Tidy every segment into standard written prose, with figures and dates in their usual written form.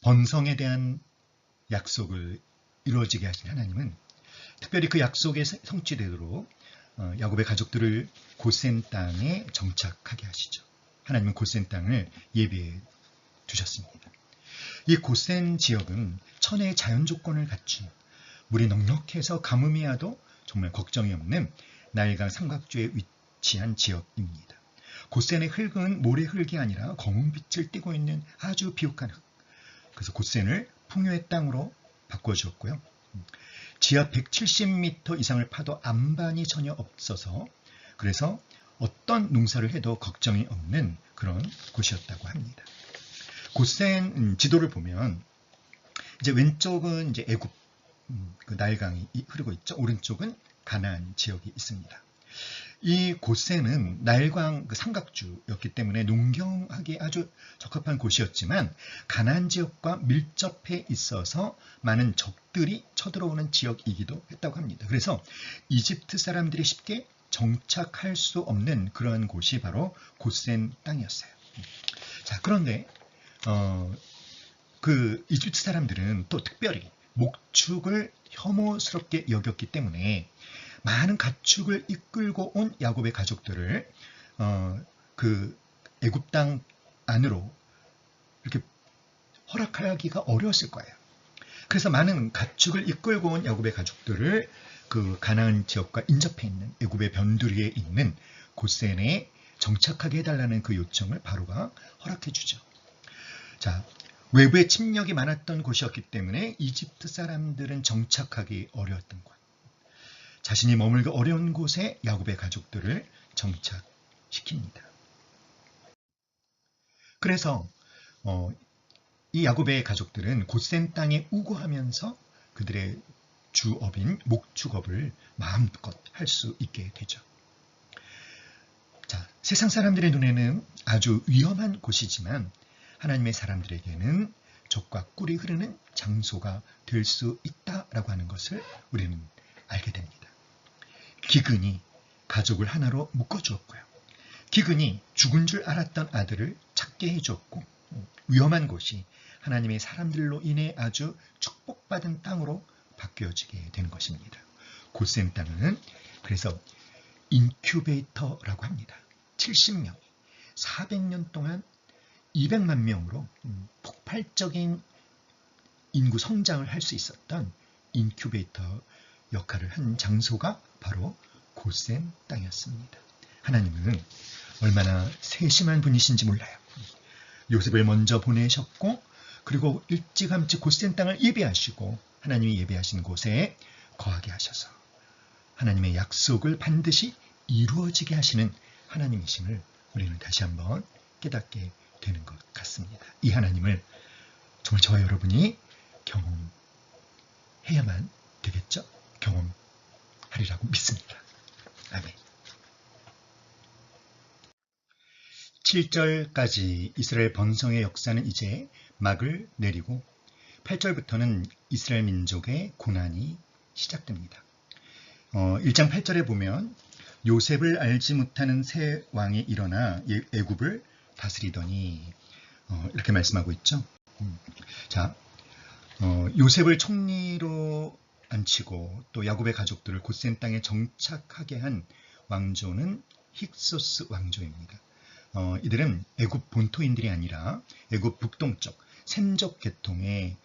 번성에 대한 약속을 이루어지게 하신 하나님은 특별히 그 약속의 성취되도록 야곱의 가족들을 고센 땅에 정착하게 하시죠. 하나님은 고센 땅을 예비해 두셨습니다. 이 고센 지역은 천혜의 자연 조건을 갖춘 물이 넉넉해서 가뭄이 와도 정말 걱정이 없는 나일강 삼각주에 위치한 지역입니다. 고센의 흙은 모래 흙이 아니라 검은 빛을 띠고 있는 아주 비옥한 흙. 그래서 고센을 풍요의 땅으로 바꿔주었고요. 지하 170m 이상을 파도 안반이 전혀 없어서 그래서 어떤 농사를 해도 걱정이 없는 그런 곳이었다고 합니다. 고센 지도를 보면 이제 왼쪽은 이제 애굽 그 나일강이 흐르고 있죠. 오른쪽은 가나안 지역이 있습니다. 이 고센은 나일강 그 삼각주였기 때문에 농경하기에 아주 적합한 곳이었지만 가나안 지역과 밀접해 있어서 많은 적들이 쳐들어오는 지역이기도 했다고 합니다. 그래서 이집트 사람들이 쉽게 정착할 수 없는 그런 곳이 바로 고센 땅이었어요. 자, 그런데 그 이집트 사람들은 또 특별히 목축을 혐오스럽게 여겼기 때문에 많은 가축을 이끌고 온 야곱의 가족들을 그 애굽 땅 안으로 이렇게 허락하기가 어려웠을 거예요. 그래서 많은 가축을 이끌고 온 야곱의 가족들을 그 가나안 지역과 인접해 있는 애굽의 변두리에 있는 고센에 정착하게 해달라는 그 요청을 바로가 허락해 주죠. 자, 외부의 침략이 많았던 곳이었기 때문에 이집트 사람들은 정착하기 어려웠던 곳. 자신이 머물기 어려운 곳에 야곱의 가족들을 정착시킵니다. 그래서 이 야곱의 가족들은 고센 땅에 우거하면서 그들의 주업인 목축업을 마음껏 할 수 있게 되죠. 자, 세상 사람들의 눈에는 아주 위험한 곳이지만 하나님의 사람들에게는 젖과 꿀이 흐르는 장소가 될 수 있다라고 하는 것을 우리는 알게 됩니다. 기근이 가족을 하나로 묶어주었고요. 기근이 죽은 줄 알았던 아들을 찾게 해주었고 위험한 곳이 하나님의 사람들로 인해 아주 축복받은 땅으로 바뀌어지게 되는 것입니다. 고센 땅은 그래서 인큐베이터라고 합니다. 70명, 400년 동안 200만 명으로 폭발적인 인구 성장을 할 수 있었던 인큐베이터 역할을 한 장소가 바로 고센 땅이었습니다. 하나님은 얼마나 세심한 분이신지 몰라요. 요셉을 먼저 보내셨고 그리고 일찌감치 고센 땅을 예비하시고 하나님이 예비하신 곳에 거하게 하셔서 하나님의 약속을 반드시 이루어지게 하시는 하나님이심을 우리는 다시 한번 깨닫게 되는 것 같습니다. 이 하나님을 정말 저와 여러분이 경험해야만 되겠죠? 경험하리라고 믿습니다. 아멘. 7절까지 이스라엘 번성의 역사는 이제 막을 내리고 8절부터는 이스라엘 민족의 고난이 시작됩니다. 1장 8절에 보면 요셉을 알지 못하는 새 왕이 일어나 애굽을 다스리더니 이렇게 말씀하고 있죠. 자, 요셉을 총리로 앉히고 또 야곱의 가족들을 고센 땅에 정착하게 한 왕조는 힉소스 왕조입니다. 이들은 애굽 본토인들이 아니라 애굽 북동쪽 셈족 계통의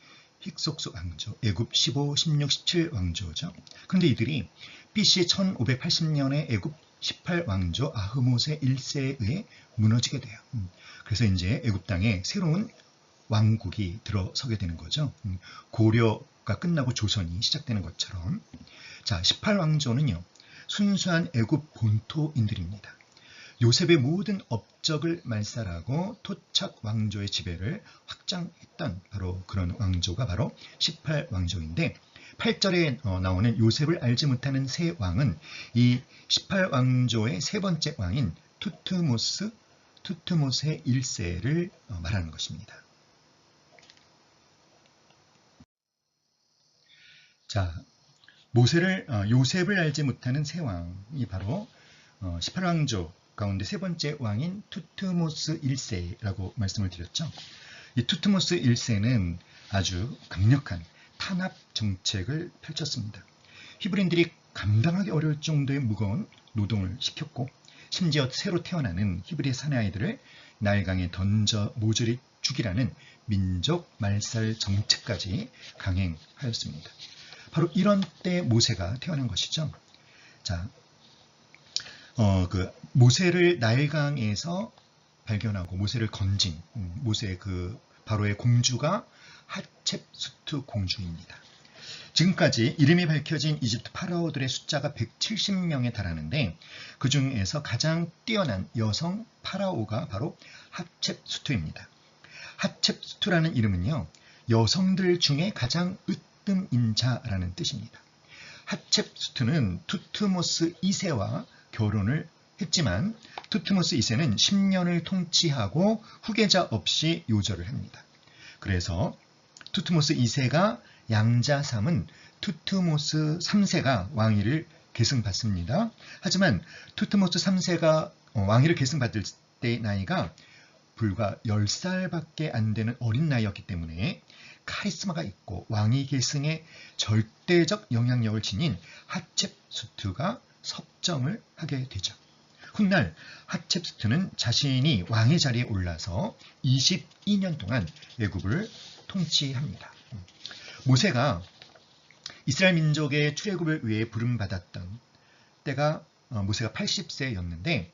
힉소스 왕조, 애굽 15, 16, 17 왕조죠. 그런데 이들이 BC 1580년에 애굽 18 왕조 아흐모세 1세에 의해 무너지게 돼요. 그래서 이제 애굽 땅에 새로운 왕국이 들어서게 되는 거죠. 고려가 끝나고 조선이 시작되는 것처럼. 자, 18왕조는요. 순수한 애굽 본토인들입니다. 요셉의 모든 업적을 말살하고 토착 왕조의 지배를 확장했던 바로 그런 왕조가 바로 18왕조인데 8절에 나오는 요셉을 알지 못하는 새 왕은 이 18왕조의 세 번째 왕인 투트모세 1세를 말하는 것입니다. 자, 요셉을 알지 못하는 새 왕이 바로 18왕조 가운데 세 번째 왕인 투트모스 1세라고 말씀을 드렸죠. 이 투트모스 1세는 아주 강력한 탄압 정책을 펼쳤습니다. 히브리인들이 감당하기 어려울 정도의 무거운 노동을 시켰고 심지어 새로 태어나는 히브리 사내아이들을 나일강에 던져 모조리 죽이라는 민족 말살 정책까지 강행하였습니다. 바로 이런 때 모세가 태어난 것이죠. 자, 모세를 나일강에서 발견하고 모세를 건진 모세의 바로의 공주가 하첵수트 공주입니다. 지금까지 이름이 밝혀진 이집트 파라오들의 숫자가 170명에 달하는데 그 중에서 가장 뛰어난 여성 파라오가 바로 하첵수트입니다. 하첵수트라는 이름은요, 여성들 중에 가장 으뜸인 자라는 뜻입니다. 하첵수트는 투트모스 2세와 결혼을 했지만 투트모스 2세는 10년을 통치하고 후계자 없이 요절을 합니다. 그래서 투트모스 2세가 양자 삼은 투트모스 3세가 왕위를 계승받습니다. 하지만 투트모스 3세가 왕위를 계승받을 때 나이가 불과 10살밖에 안 되는 어린 나이였기 때문에 카리스마가 있고 왕위 계승에 절대적 영향력을 지닌 하첵수트가 섭정을 하게 되죠. 훗날 하첵수트는 자신이 왕의 자리에 올라서 22년 동안 애굽을 통치합니다. 모세가 이스라엘 민족의 출애굽을 위해 부름받았던 때가 모세가 80세였는데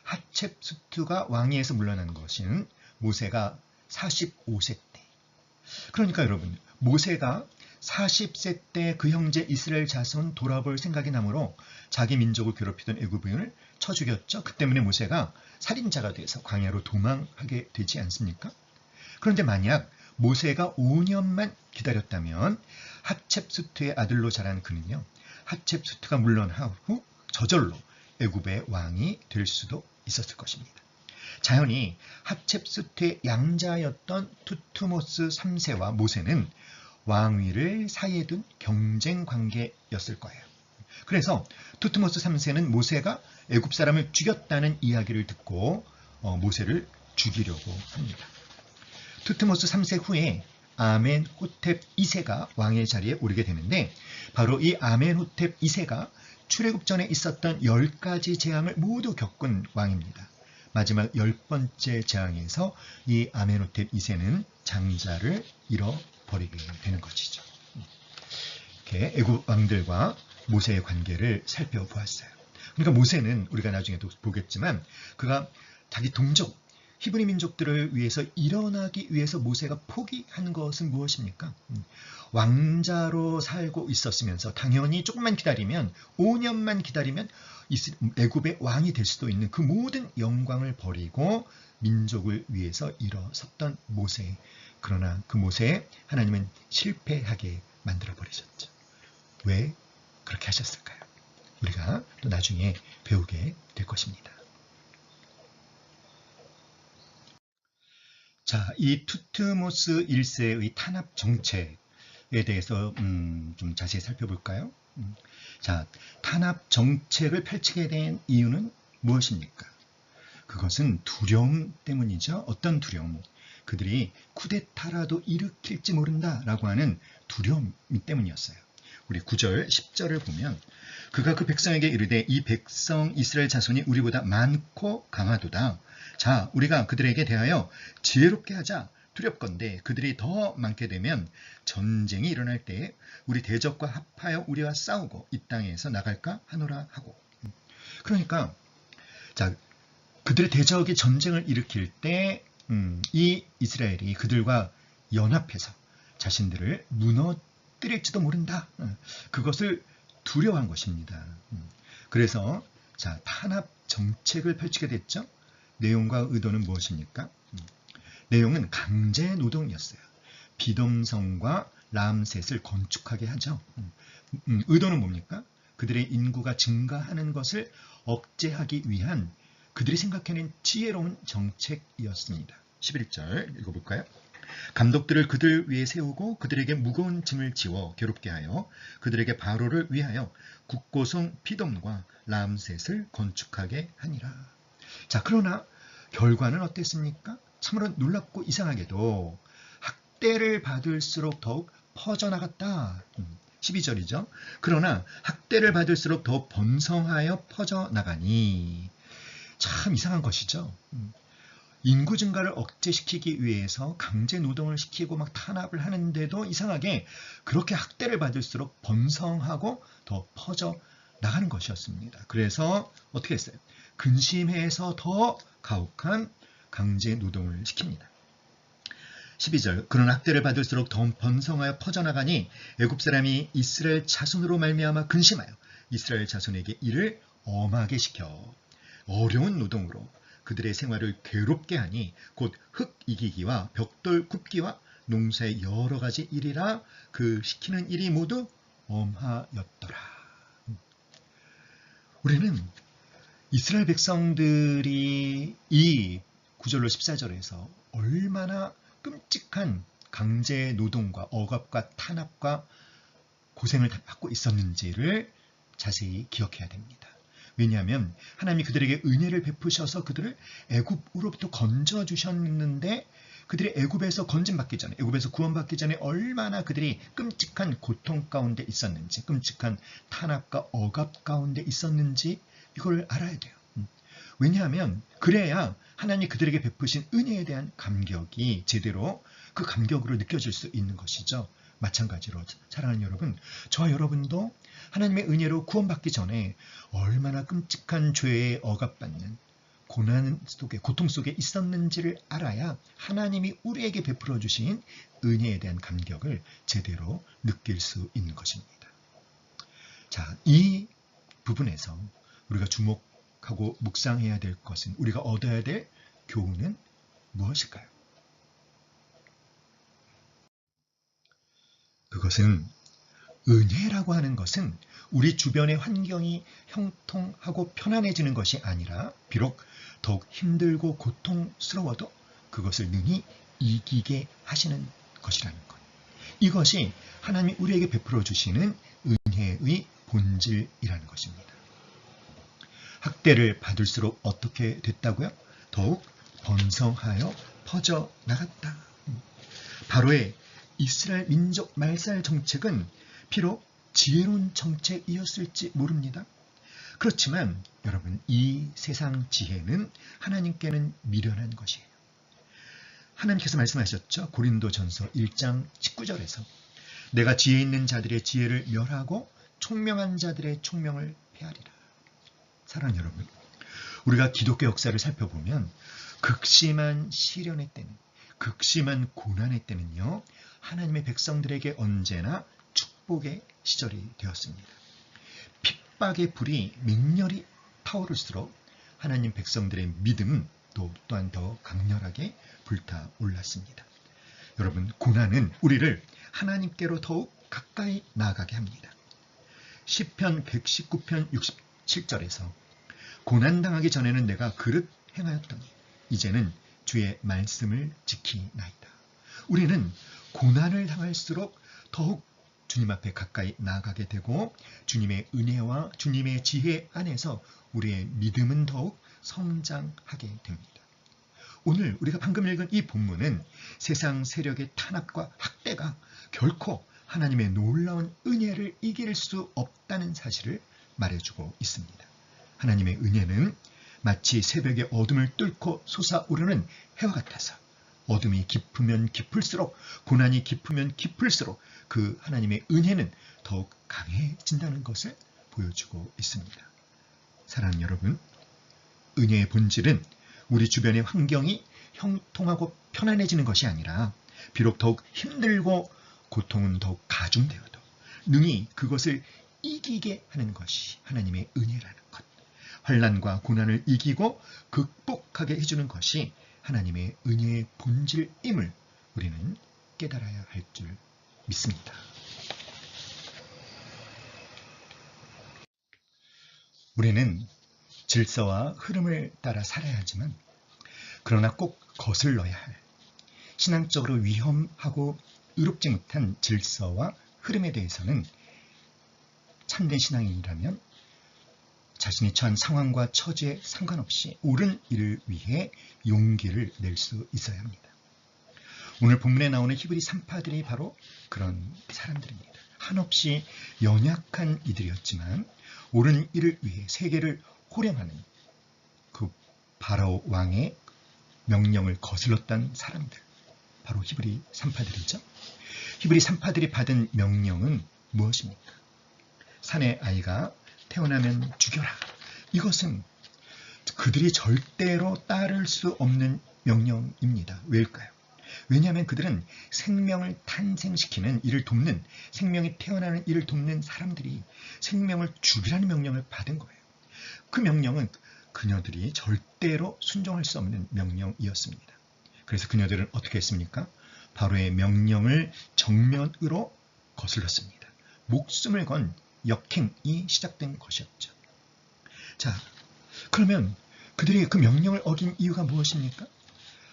하첵수트가 왕위에서 물러난 것은 모세가 45세 때. 그러니까 여러분, 모세가 40세 때 그 형제 이스라엘 자손 돌아볼 생각이 나므로 자기 민족을 괴롭히던 애굽인을 쳐 죽였죠. 그 때문에 모세가 살인자가 돼서 광야로 도망하게 되지 않습니까? 그런데 만약 모세가 5년만 기다렸다면 하첵수트의 아들로 자란 그는요, 하첵수트가 물러난 후 저절로 애굽의 왕이 될 수도 있었을 것입니다. 자연히 하첵수트의 양자였던 투트모스 3세와 모세는 왕위를 사이에 둔 경쟁 관계였을 거예요. 그래서 투트모스 3세는 모세가 애굽 사람을 죽였다는 이야기를 듣고 모세를 죽이려고 합니다. 투트모스 3세 후에 아멘호텝 2세가 왕의 자리에 오르게 되는데 바로 이 아멘호텝 2세가 출애굽 전에 있었던 10가지 재앙을 모두 겪은 왕입니다. 마지막 10번째 재앙에서 이 아멘호텝 2세는 장자를 잃어버리게 되는 것이죠. 이렇게 애굽 왕들과 모세의 관계를 살펴보았어요. 그러니까 모세는 우리가 나중에도 보겠지만 그가 자기 동족 히브리 민족들을 위해서 일어나기 위해서 모세가 포기한 것은 무엇입니까? 왕자로 살고 있었으면서 당연히 조금만 기다리면 5년만 기다리면 애굽의 왕이 될 수도 있는 그 모든 영광을 버리고 민족을 위해서 일어섰던 모세. 그러나 그 모세에 하나님은 실패하게 만들어 버리셨죠. 왜 그렇게 하셨을까요? 우리가 또 나중에 배우게 될 것입니다. 자, 이 투트모스 1세의 탄압 정책에 대해서 좀 자세히 살펴볼까요? 자, 탄압 정책을 펼치게 된 이유는 무엇입니까? 그것은 두려움 때문이죠. 어떤 두려움? 그들이 쿠데타라도 일으킬지 모른다라고 하는 두려움 때문이었어요. 우리 9절, 10절을 보면 그가 그 백성에게 이르되 이 백성 이스라엘 자손이 우리보다 많고 강하도다. 자, 우리가 그들에게 대하여 지혜롭게 하자. 두렵건대 그들이 더 많게 되면 전쟁이 일어날 때에 우리 대적과 합하여 우리와 싸우고 이 땅에서 나갈까 하노라 하고. 그러니까 자, 그들의 대적이 전쟁을 일으킬 때 이 이스라엘이 그들과 연합해서 자신들을 무너뜨릴지도 모른다. 그것을 두려워한 것입니다. 그래서 자, 탄압 정책을 펼치게 됐죠. 내용과 의도는 무엇입니까? 내용은 강제 노동이었어요. 비돔성과 람셋을 건축하게 하죠. 의도는 뭡니까? 그들의 인구가 증가하는 것을 억제하기 위한 그들이 생각해낸 지혜로운 정책이었습니다. 11절 읽어볼까요? 감독들을 그들 위에 세우고 그들에게 무거운 짐을 지워 괴롭게 하여 그들에게 바로를 위하여 국고성 비돔과 람셋을 건축하게 하니라. 자, 그러나 결과는 어땠습니까? 참으로 놀랍고 이상하게도 학대를 받을수록 더욱 퍼져나갔다. 12절이죠. 그러나 학대를 받을수록 더욱 번성하여 퍼져나가니. 참 이상한 것이죠. 인구 증가를 억제시키기 위해서 강제 노동을 시키고 막 탄압을 하는데도 이상하게 그렇게 학대를 받을수록 번성하고 더 퍼져 나가는 것이었습니다. 그래서 어떻게 했어요? 근심해서 더 가혹한 강제 노동을 시킵니다. 12절 그런 학대를 받을수록 더 번성하여 퍼져나가니 애굽 사람이 이스라엘 자손으로 말미암아 근심하여 이스라엘 자손에게 이를 엄하게 시켜 어려운 노동으로 그들의 생활을 괴롭게 하니 곧 흙 이기기와 벽돌 굽기와 농사의 여러 가지 일이라 그 시키는 일이 모두 엄하였더라. 우리는 이스라엘 백성들이 이 9절로 14절에서 얼마나 끔찍한 강제 노동과 억압과 탄압과 고생을 받고 있었는지를 자세히 기억해야 됩니다. 왜냐하면 하나님이 그들에게 은혜를 베푸셔서 그들을 애굽으로부터 건져주셨는데 그들이 애굽에서 건짐받기 전에, 애굽에서 구원받기 전에 얼마나 그들이 끔찍한 고통 가운데 있었는지, 끔찍한 탄압과 억압 가운데 있었는지 이걸 알아야 돼요. 왜냐하면 그래야 하나님이 그들에게 베푸신 은혜에 대한 감격이 제대로 그 감격으로 느껴질 수 있는 것이죠. 마찬가지로 사랑하는 여러분, 저와 여러분도 하나님의 은혜로 구원받기 전에 얼마나 끔찍한 죄에 억압받는 고난 속에, 고통 속에 있었는지를 알아야 하나님이 우리에게 베풀어 주신 은혜에 대한 감격을 제대로 느낄 수 있는 것입니다. 자, 이 부분에서 우리가 주목하고 묵상해야 될 것은, 우리가 얻어야 될 교훈은 무엇일까요? 그것은 은혜라고 하는 것은 우리 주변의 환경이 형통하고 편안해지는 것이 아니라 비록 더욱 힘들고 고통스러워도 그것을 능히 이기게 하시는 것이라는 것. 이것이 하나님이 우리에게 베풀어 주시는 은혜의 본질이라는 것입니다. 학대를 받을수록 어떻게 됐다고요? 더욱 번성하여 퍼져나갔다. 바로의 이스라엘 민족 말살 정책은 비록 지혜로운 정책이었을지 모릅니다. 그렇지만 여러분, 이 세상 지혜는 하나님께는 미련한 것이에요. 하나님께서 말씀하셨죠. 고린도전서 1장 19절에서 내가 지혜 있는 자들의 지혜를 멸하고 총명한 자들의 총명을 폐하리라. 사랑하는 여러분, 우리가 기독교 역사를 살펴보면 극심한 시련의 때는, 극심한 고난의 때는요, 하나님의 백성들에게 언제나 축복의 시절이 되었습니다. 핍박의 불이 맹렬히 타오를수록 하나님 백성들의 믿음은 또한 더 강렬하게 불타올랐습니다. 여러분, 고난은 우리를 하나님께로 더욱 가까이 나아가게 합니다. 시편 119편 67절에서 고난당하기 전에는 내가 그릇 행하였더니 이제는 주의 말씀을 지키나이다. 우리는 고난을 당할수록 더욱 주님 앞에 가까이 나아가게 되고 주님의 은혜와 주님의 지혜 안에서 우리의 믿음은 더욱 성장하게 됩니다. 오늘 우리가 방금 읽은 이 본문은 세상 세력의 탄압과 학대가 결코 하나님의 놀라운 은혜를 이길 수 없다는 사실을 말해주고 있습니다. 하나님의 은혜는 마치 새벽의 어둠을 뚫고 솟아오르는 해와 같아서 어둠이 깊으면 깊을수록, 고난이 깊으면 깊을수록 그 하나님의 은혜는 더욱 강해진다는 것을 보여주고 있습니다. 사랑하는 여러분, 은혜의 본질은 우리 주변의 환경이 형통하고 편안해지는 것이 아니라 비록 더욱 힘들고 고통은 더욱 가중되어도 능히 그것을 이기게 하는 것이 하나님의 은혜라는 것. 환난과 고난을 이기고 극복하게 해주는 것이 하나님의 은혜의 본질임을 우리는 깨달아야 할 줄 믿습니다. 우리는 질서와 흐름을 따라 살아야 하지만 그러나 꼭 거슬러야 할 신앙적으로 위험하고 의롭지 못한 질서와 흐름에 대해서는 참된 신앙인이라면 자신이 처한 상황과 처지에 상관없이 옳은 일을 위해 용기를 낼 수 있어야 합니다. 오늘 본문에 나오는 히브리 산파들이 바로 그런 사람들입니다. 한없이 연약한 이들이었지만 옳은 일을 위해 세계를 호령하는 그 바로 왕의 명령을 거슬렀던 사람들, 바로 히브리 산파들이죠. 히브리 산파들이 받은 명령은 무엇입니까? 산의 아이가 태어나면 죽여라. 이것은 그들이 절대로 따를 수 없는 명령입니다. 왜일까요? 왜냐하면 그들은 생명을 탄생시키는 일을 돕는, 생명이 태어나는 일을 돕는 사람들이 생명을 죽이라는 명령을 받은 거예요. 그 명령은 그녀들이 절대로 순종할 수 없는 명령이었습니다. 그래서 그녀들은 어떻게 했습니까? 바로의 명령을 정면으로 거슬렀습니다. 목숨을 건 역행이 시작된 것이었죠. 자, 그러면 그들이 그 명령을 어긴 이유가 무엇입니까?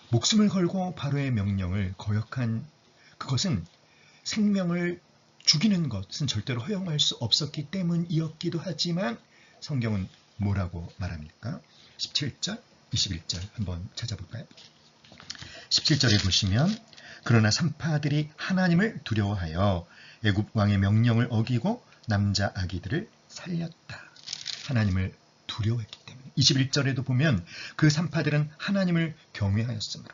목숨을 걸고 바로의 명령을 거역한 그것은 생명을 죽이는 것은 절대로 허용할 수 없었기 때문이었기도 하지만 성경은 뭐라고 말합니까? 17절, 21절 한번 찾아볼까요? 17절에 보시면 그러나 산파들이 하나님을 두려워하여 애굽 왕의 명령을 어기고 남자 아기들을 살렸다. 하나님을 두려워했기 때문에. 21절에도 보면 그 산파들은 하나님을 경외하였으므로.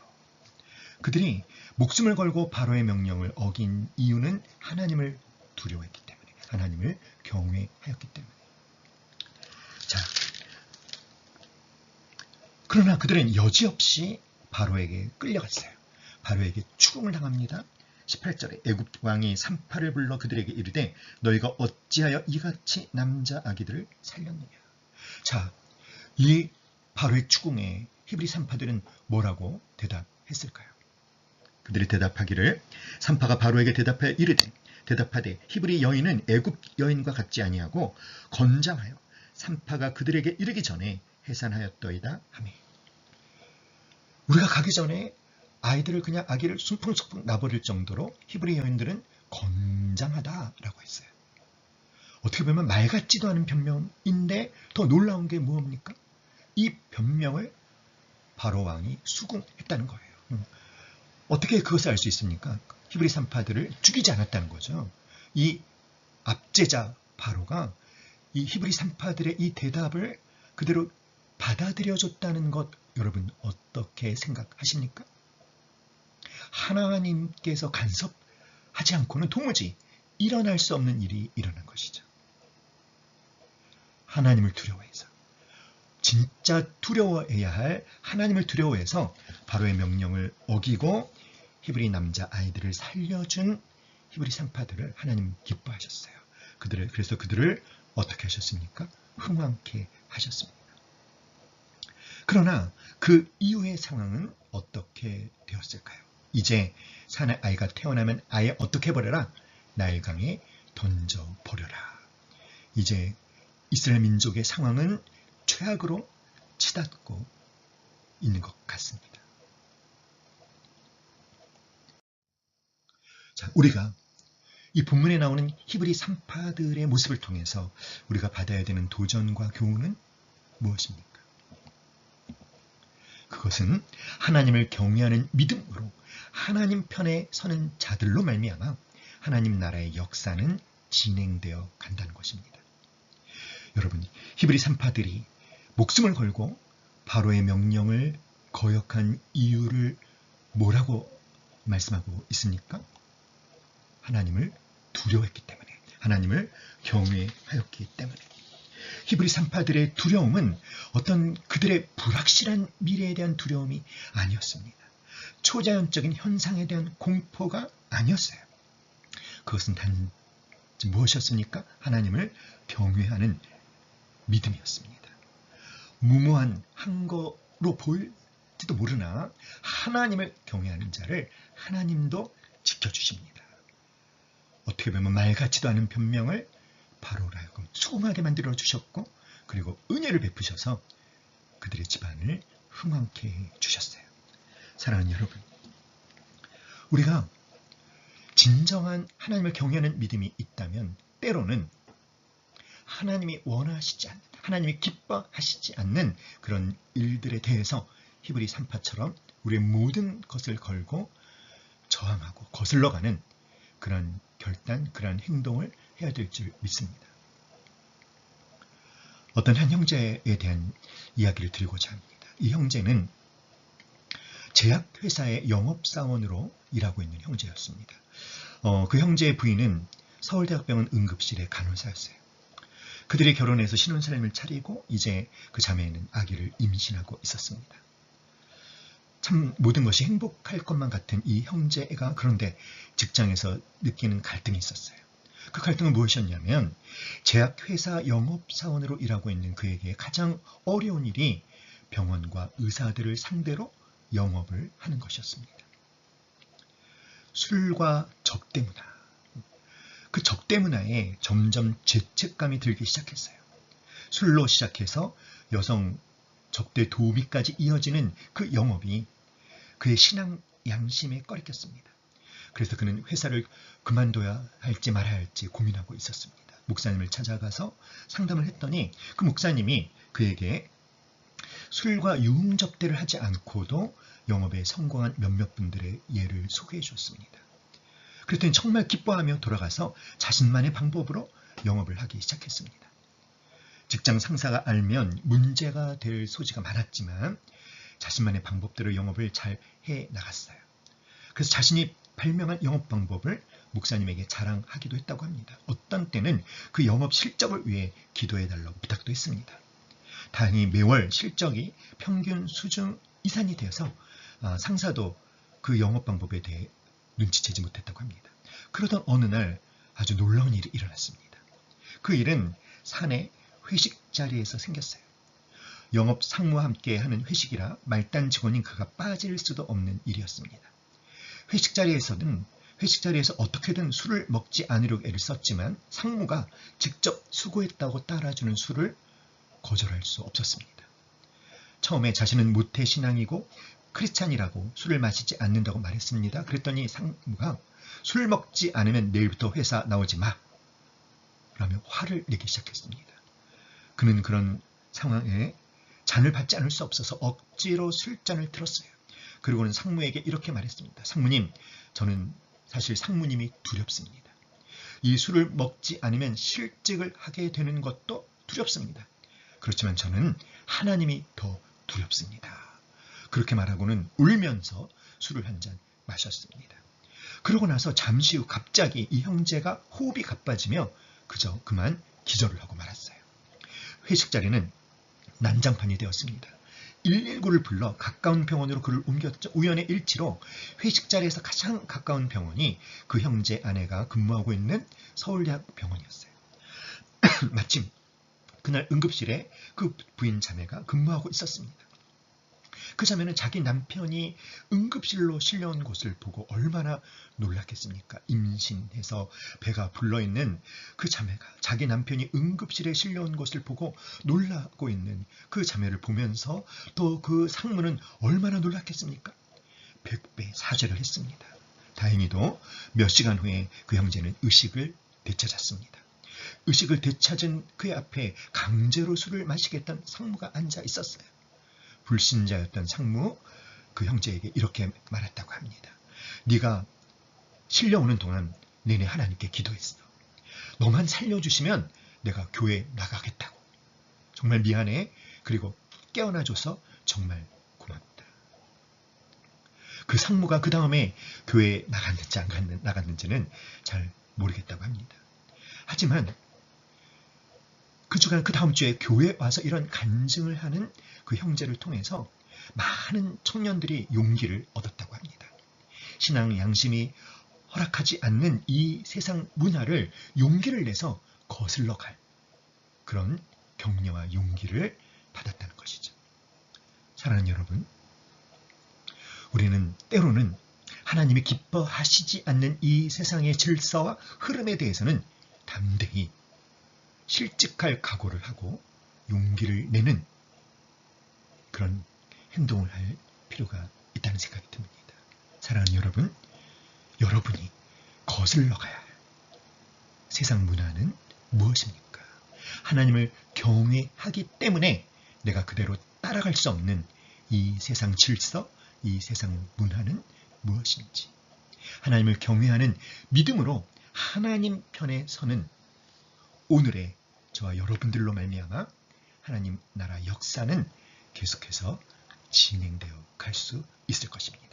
그들이 목숨을 걸고 바로의 명령을 어긴 이유는 하나님을 두려워했기 때문에, 하나님을 경외하였기 때문에. 자, 그러나 그들은 여지없이 바로에게 끌려갔어요. 바로에게 추궁을 당합니다. 18절에 애굽 왕이 산파를 불러 그들에게 이르되 너희가 어찌하여 이같이 남자 아기들을 살렸느냐. 자, 이 바로의 추궁에 히브리 산파들은 뭐라고 대답했을까요? 그들이 대답하기를, 산파가 바로에게 대답하여 이르되 대답하되 히브리 여인은 애굽 여인과 같지 아니하고 건장하여 산파가 그들에게 이르기 전에 해산하였더이다 하매. 우리가 가기 전에 아이들을 그냥 아기를 숨풍숨풍 놔버릴 정도로 히브리 여인들은 건장하다라고 했어요. 어떻게 보면 말 같지도 않은 변명인데 더 놀라운 게 무엇입니까? 이 변명을 바로 왕이 수긍했다는 거예요. 어떻게 그것을 알 수 있습니까? 히브리 산파들을 죽이지 않았다는 거죠. 이 압제자 바로가 이 히브리 산파들의 이 대답을 그대로 받아들여줬다는 것, 여러분 어떻게 생각하십니까? 하나님께서 간섭하지 않고는 도무지 일어날 수 없는 일이 일어난 것이죠. 하나님을 두려워해서, 진짜 두려워해야 할 하나님을 두려워해서 바로의 명령을 어기고 히브리 남자 아이들을 살려준 히브리 산파들을 하나님 기뻐하셨어요. 그래서 그들을 어떻게 하셨습니까? 흥왕케 하셨습니다. 그러나 그 이후의 상황은 어떻게 되었을까요? 이제 산의 아이가 태어나면 아예 어떻게 버려라? 나일강에 던져버려라. 이제 이스라엘 민족의 상황은 최악으로 치닫고 있는 것 같습니다. 자, 우리가 이 본문에 나오는 히브리 산파들의 모습을 통해서 우리가 받아야 되는 도전과 교훈은 무엇입니까? 그것은 하나님을 경외하는 믿음으로 하나님 편에 서는 자들로 말미암아 하나님 나라의 역사는 진행되어 간다는 것입니다. 여러분, 히브리 산파들이 목숨을 걸고 바로의 명령을 거역한 이유를 뭐라고 말씀하고 있습니까? 하나님을 두려워했기 때문에, 하나님을 경외하였기 때문에. 히브리 산파들의 두려움은 어떤 그들의 불확실한 미래에 대한 두려움이 아니었습니다. 초자연적인 현상에 대한 공포가 아니었어요. 그것은 단지 무엇이었습니까? 하나님을 경외하는 믿음이었습니다. 무모한 한 거로 보일지도 모르나 하나님을 경외하는 자를 하나님도 지켜주십니다. 어떻게 보면 말 같지도 않은 변명을 바로로 하여금 수긍하게 만들어 주셨고, 그리고 은혜를 베푸셔서 그들의 집안을 흥왕케 해 주셨어요. 사랑하는 여러분, 우리가 진정한 하나님을 경외하는 믿음이 있다면 때로는 하나님이 원하시지 않는, 하나님이 기뻐하시지 않는 그런 일들에 대해서 히브리 산파처럼 우리의 모든 것을 걸고 저항하고 거슬러가는 그런 결단, 그런 행동을 해야 될 줄 믿습니다. 어떤 한 형제에 대한 이야기를 드리고자 합니다. 이 형제는 제약회사의 영업사원으로 일하고 있는 형제였습니다. 그 형제의 부인은 서울대학병원 응급실의 간호사였어요. 그들이 결혼해서 신혼살림을 차리고 이제 그 자매는 아기를 임신하고 있었습니다. 참 모든 것이 행복할 것만 같은 이 형제가 그런데 직장에서 느끼는 갈등이 있었어요. 그 갈등은 무엇이었냐면 제약회사 영업사원으로 일하고 있는 그에게 가장 어려운 일이 병원과 의사들을 상대로 영업을 하는 것이었습니다. 술과 적대 문화, 그 적대 문화에 점점 죄책감이 들기 시작했어요. 술로 시작해서 여성 적대 도우미까지 이어지는 그 영업이 그의 신앙 양심에 꺼리꼈습니다. 그래서 그는 회사를 그만둬야 할지 말아야 할지 고민하고 있었습니다. 목사님을 찾아가서 상담을 했더니 그 목사님이 그에게 술과 유흥접대를 하지 않고도 영업에 성공한 몇몇 분들의 예를 소개해 줬습니다. 그랬더니 정말 기뻐하며 돌아가서 자신만의 방법으로 영업을 하기 시작했습니다. 직장 상사가 알면 문제가 될 소지가 많았지만 자신만의 방법대로 영업을 잘 해나갔어요. 그래서 자신이 발명한 영업 방법을 목사님에게 자랑하기도 했다고 합니다. 어떤 때는 그 영업 실적을 위해 기도해달라고 부탁도 했습니다. 다행히 매월 실적이 평균 수준 이상이 되어서 상사도 그 영업 방법에 대해 눈치채지 못했다고 합니다. 그러던 어느 날 아주 놀라운 일이 일어났습니다. 그 일은 사내 회식 자리에서 생겼어요. 영업 상무와 함께 하는 회식이라 말단 직원인 그가 빠질 수도 없는 일이었습니다. 회식 자리에서 어떻게든 술을 먹지 않으려고 애를 썼지만 상무가 직접 수고했다고 따라주는 술을 거절할 수 없었습니다. 처음에 자신은 모태신앙이고 크리스찬이라고 술을 마시지 않는다고 말했습니다. 그랬더니 상무가 술 먹지 않으면 내일부터 회사 나오지 마 라며 화를 내기 시작했습니다. 그는 그런 상황에 잔을 받지 않을 수 없어서 억지로 술잔을 들었어요. 그리고는 상무에게 이렇게 말했습니다. 상무님, 저는 사실 상무님이 두렵습니다. 이 술을 먹지 않으면 실직을 하게 되는 것도 두렵습니다. 그렇지만 저는 하나님이 더 두렵습니다. 그렇게 말하고는 울면서 술을 한 잔 마셨습니다. 그러고 나서 잠시 후 갑자기 이 형제가 호흡이 가빠지며 그저 그만 기절을 하고 말았어요. 회식 자리는 난장판이 되었습니다. 119를 불러 가까운 병원으로 그를 옮겼죠. 우연의 일치로 회식 자리에서 가장 가까운 병원이 그 형제 아내가 근무하고 있는 서울대학 병원이었어요. 마침 그날 응급실에 그 부인 자매가 근무하고 있었습니다. 그 자매는 자기 남편이 응급실로 실려온 것을 보고 얼마나 놀랐겠습니까? 임신해서 배가 불러있는 그 자매가 자기 남편이 응급실에 실려온 것을 보고 놀라고 있는 그 자매를 보면서 또 그 상무는 얼마나 놀랐겠습니까? 100배 사죄를 했습니다. 다행히도 몇 시간 후에 그 형제는 의식을 되찾았습니다. 의식을 되찾은 그의 앞에 강제로 술을 마시겠다는 상무가 앉아 있었어요. 불신자였던 상무, 그 형제에게 이렇게 말했다고 합니다. 네가 실려오는 동안 내내 하나님께 기도했어. 너만 살려주시면 내가 교회 나가겠다고. 정말 미안해. 그리고 깨어나줘서 정말 고맙다. 그 상무가 그 다음에 교회에 나갔는지 안 나갔는지는 잘 모르겠다고 합니다. 하지만 그 주간 그 다음 주에 교회에 와서 이런 간증을 하는 그 형제를 통해서 많은 청년들이 용기를 얻었다고 합니다. 신앙 양심이 허락하지 않는 이 세상 문화를 용기를 내서 거슬러 갈 그런 격려와 용기를 받았다는 것이죠. 사랑하는 여러분, 우리는 때로는 하나님이 기뻐하시지 않는 이 세상의 질서와 흐름에 대해서는 담대히 실직할 각오를 하고 용기를 내는 그런 행동을 할 필요가 있다는 생각이 듭니다. 사랑하는 여러분, 여러분이 거슬러 가야 할 세상 문화는 무엇입니까? 하나님을 경외하기 때문에 내가 그대로 따라갈 수 없는 이 세상 질서, 이 세상 문화는 무엇인지, 하나님을 경외하는 믿음으로 하나님 편에 서는 오늘의 저와 여러분들로 말미암아 하나님 나라 역사는 계속해서 진행되어 갈 수 있을 것입니다.